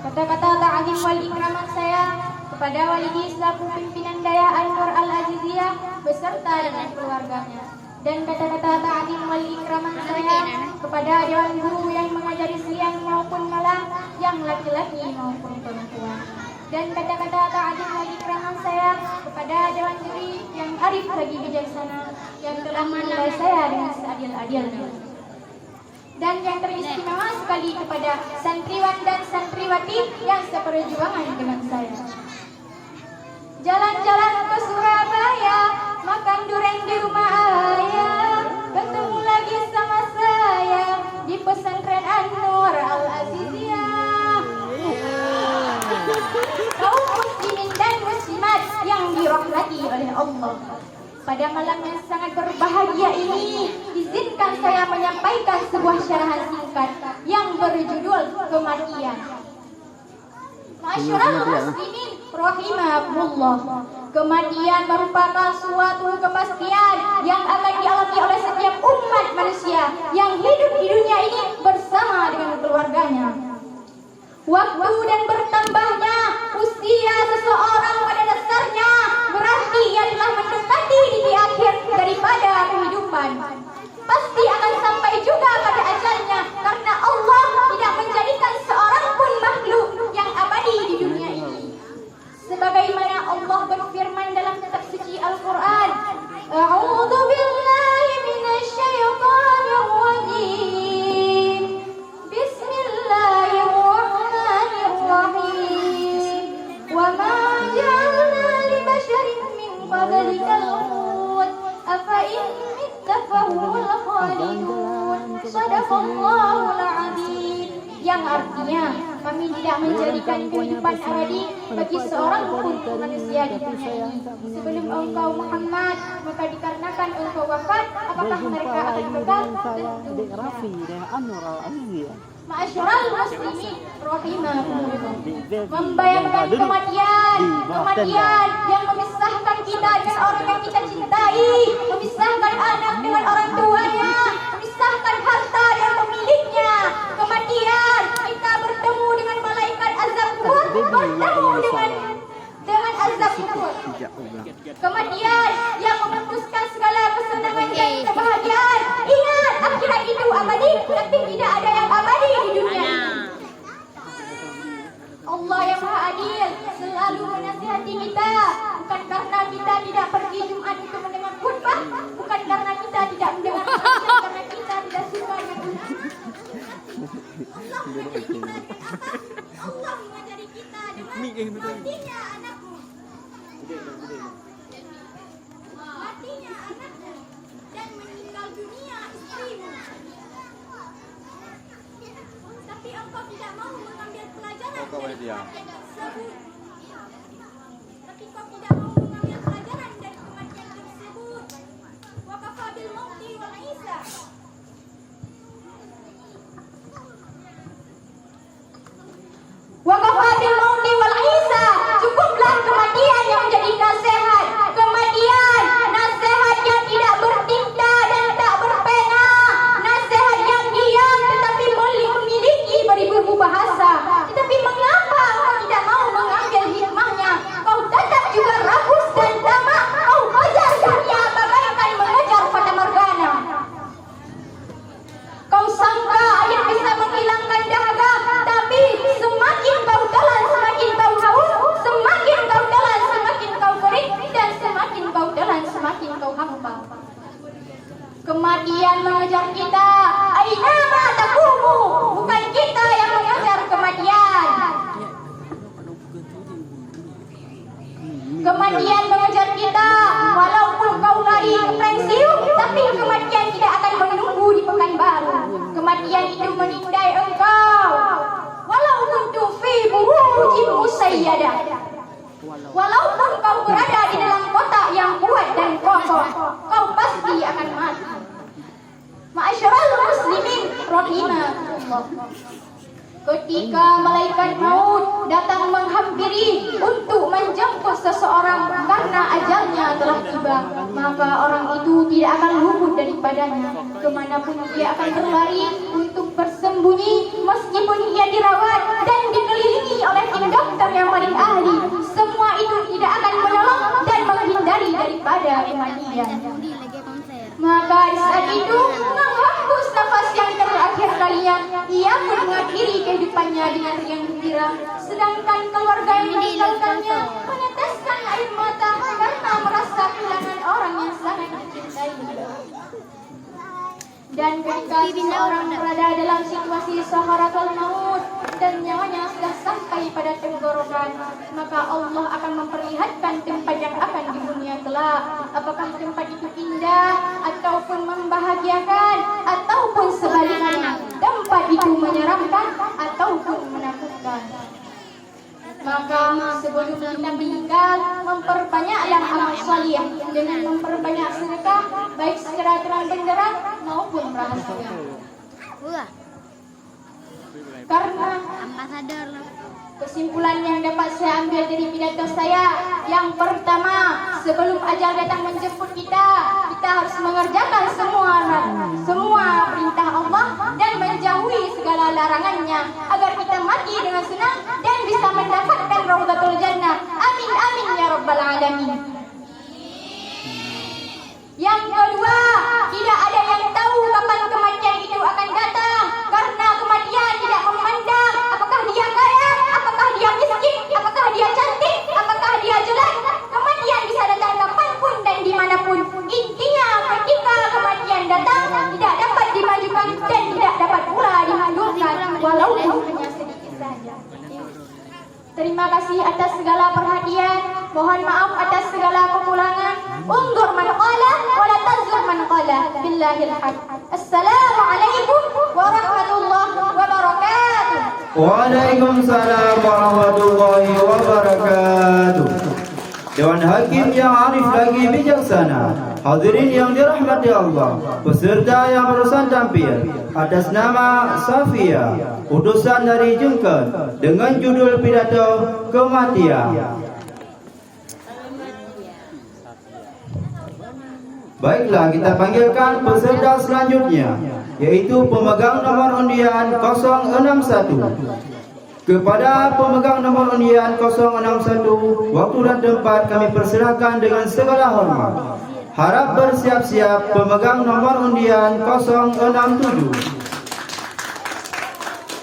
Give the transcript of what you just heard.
Kata-kata ta'zim wal ikraman saya kepada Walidi selaku pimpinan Daya An-Nur Al-Aziziyah beserta dengan keluarganya. Dan kata-kata ta'zim wal ikraman saya kepada Dewan Guru yang mengajari siang maupun malam, yang laki-laki maupun perempuan. Dan kata-kata ta'zim wal ikraman saya kepada Dewan Juri yang arif lagi bijaksana, yang telah menilai saya dengan seadil-adilnya. Dan yang teristimewa sekali kepada santriwan dan santriwati yang seperjuangan dengan saya. Jalan-jalan ke Surabaya, makan durian di rumah ayah, ketemu lagi sama saya di pesantren An-Nur Al-Aziziyah. Kaum muslimin dan muslimat yang dirahmati oleh Allah, pada malam yang sangat berbahagia ini, izinkan saya menyampaikan sebuah syarahan singkat yang berjudul Kematian. Masyarul muslimin rahimakumullah. Kematian merupakan suatu kepastian yang akan dialami oleh setiap umat manusia yang hidup di dunia ini bersama dengan keluarganya. Waktu dan bertambahnya usia seseorang pada dasarnya berarti ia telah mendekati titik akhir daripada kehidupan. Pasti akan sampai juga pada ajalnya, karena Allah tidak menjadikan seorang pun makhluk yang abadi di dunia ini. Sebagaimana Allah berfirman dalam kitab suci Al-Quran, A'udzu billahi minasyaitonir rajim. Bismillahirrahmanirrahim. Wa ma ja'alna li basharin min qablikal maut afa in mitta fahumul khalidun. Shadaqallahul azim. Yang artinya, kami tidak menjadikan kehidupan abadi bagi seorang pun manusia di dunia ini. Sebelum engkau Muhammad, maka dikarenakan engkau wafat, apakah mereka akan kekal? Ma'asyiral muslimin rahimakumullah. Membayangkan kematian yang memisahkan kita dengan orang yang kita cintai, memisahkan anak dengan orang tuanya, memisahkan harta dengan pemiliknya. Kematian, kita bertemu dengan malaikat azab kubur, bertemu dengan azab kubur. Kematian yang memutuskan segala kesenangan dan kebahagiaan. Ingat, akhirat itu abadi, tapi tidak ada yang abadi di dunia ini. Allah yang Maha Adil selalu menasihati kita, bukan karena kita tidak pergi Jumat untuk mendengar khutbah, bukan karena kita tidak mendengar kajian, karena kita tidak suka dengan Allah mengajari kita dengan matinya anakmu, matinya anakmu, dan meninggal dunia istrimu. Tapi engkau tidak mau mengambil pelajaran dari kematian tersebut. Tapi engkau tidak mau mengambil pelajaran dari kematian tersebut. Wa kafa bil mauti wal hisab. Wa kafa bil mauti wal hisab. Cukuplah kematian yang menjadi nasihat. Kematian, nasihatnya tidak bertinta dan tak berpena. Nasihat yang diam tetapi memiliki beribu-ribu bahasa. Tetapi mengapa engkau tidak mau mengambil hikmahnya? Kau tetap juga rakus dan tamak. Kau kejar dunia bagaikan mengejar fata morgana. Kau sangka air bisa menghilangkan dahaga, tapi semakin kau telan semakin kau haus, semakin kau telan semakin kau kering, dan semakin kau telan semakin kau hampa. Kematian mengejar kita. Aina ma taqumu, bukan kita yang mengejar kematian. Kematian mengejar kita. Walaupun kau lari ke pensiun, tapi kematian tidak akan menunggu di Pekanbaru. Kematian itu menindai engkau. Walaupun tu fi burujin musayyadah. Walaupun kau berada di dalam kotak yang kuat dan kokoh, kau pasti akan mati. Ma'asyiral muslimin rahimakumullah. Ketika malaikat maut datang menghampiri untuk menjemput seseorang karena ajalnya telah tiba, maka orang itu tidak akan luput daripadanya. Kemanapun dia akan berlari untuk bersembunyi, meskipun ia dirawat dan dikelilingi itu menghembus nafas yang terakhir kalinya, ia pun mengakhiri kehidupannya dengan riang gembira. Sedangkan keluarga yang meninggalkannya meneteskan air mata karena merasa kehilangan orang yang sangat dicintai. Dan ketika seseorang berada dalam situasi saharatul maut dan nyawanya sudah sampai pada tenggorokan, maka Allah akan memperlihatkan tempat yang akan didunia kelak. Apakah tempat itu indah ataupun membahagiakan, ataupun sebaliknya tempat itu menyeramkan ataupun menakutkan. Maka sebelum kita meninggal, memperbanyaklah amal salih dengan memperbanyak sedekah, baik secara terang benderang maupun rahasia. Karena kesimpulan yang dapat saya ambil dari pidato saya, yang pertama, sebelum ajal datang menjemput kita harus mengerjakan semua perintah Allah dan menjauhi segala larangannya agar kita mati dengan senang dan bisa mendapatkan Raudatul Jannah. Amin amin ya rabbal alamin. Yang kedua, tidak ada yang tahu kapan kematian itu akan datang, karena kematian tidak memandang apakah dia kaya, apakah dia miskin, apakah dia cantik, apakah dia jelek. Kematian bisa datang kapanpun dan dimanapun. Intinya ketika kematian datang tidak dapat dimajukan dan tidak dapat pula dimundurkan walaupun hanya sedikit saja. Terima kasih atas segala perhatian. Mohon maaf atas segala kekurangan. Undur man qala wa la tazur man qala. Billahil haq. Assalamualaikum warahmatullahi wabarakatuh. Waalaikumsalam warahmatullahi wabarakatuh. Dewan Hakim yang arif lagi bijaksana, hadirin yang dirahmati Allah, peserta yang barusan tampil, atas nama Safia, utusan dari Jengken, dengan judul pidato Kematian. Baiklah, kita panggilkan peserta selanjutnya, yaitu pemegang nomor undian 061. Kepada pemegang nomor undian 061, waktu dan tempat kami persilakan dengan segala hormat. Harap bersiap-siap pemegang nomor undian 067.